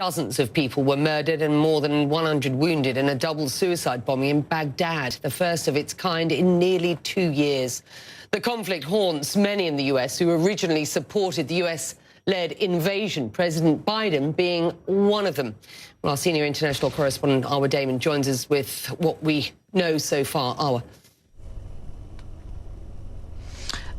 Dozens of people were murdered and more than 100 wounded in a double suicide bombing in Baghdad, the first of its kind in nearly 2 years. The conflict haunts many in the US who originally supported the US-led invasion, President Biden being one of them. Well, our senior international correspondent, Awa Damon, joins us with what we know so far. Awa.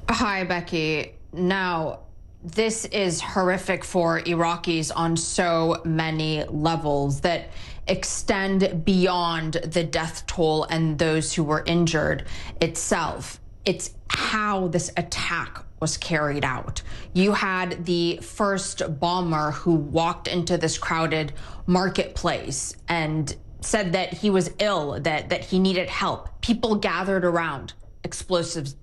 Hi, Becky. Now, this is horrific for Iraqis on so many levels that extend beyond the death toll and those who were injured itself. It's how this attack was carried out. You had the first bomber who walked into this crowded marketplace and said that he was ill, that he needed help. People gathered around. Explosives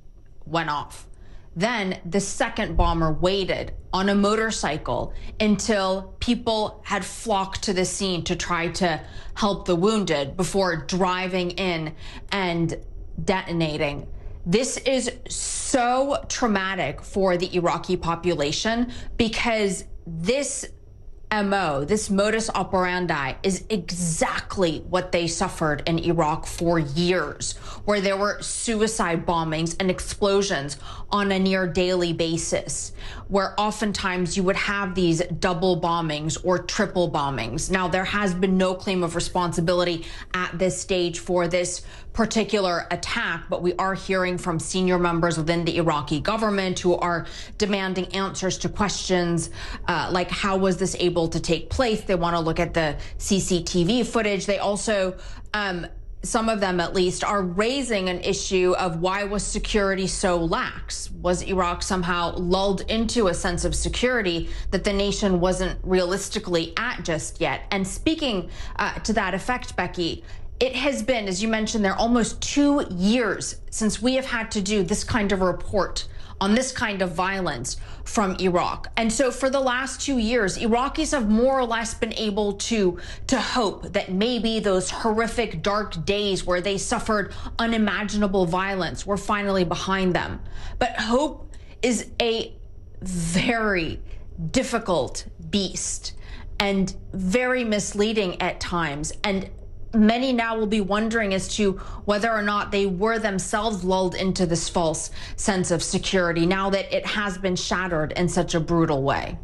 went off. Then the second bomber waited on a motorcycle until people had flocked to the scene to try to help the wounded before driving in and detonating. This is so traumatic for the Iraqi population because this MO, this modus operandi, is exactly what they suffered in Iraq for years, where there were suicide bombings and explosions on a near daily basis, where oftentimes you would have these double bombings or triple bombings. Now, there has been no claim of responsibility at this stage for this particular attack, but we are hearing from senior members within the Iraqi government who are demanding answers to questions like how was this able to take place. They want to look at the CCTV footage. They also, some of them at least, are raising an issue of why was security so lax? Was Iraq somehow lulled into a sense of security that the nation wasn't realistically at just yet? And speaking to that effect, Becky, it has been, as you mentioned there, almost 2 years since we have had to do this kind of report on this kind of violence from Iraq. And so for the last 2 years, Iraqis have more or less been able to hope that maybe those horrific dark days where they suffered unimaginable violence were finally behind them. But hope is a very difficult beast and very misleading at times. And many now will be wondering as to whether or not they were themselves lulled into this false sense of security now that it has been shattered in such a brutal way.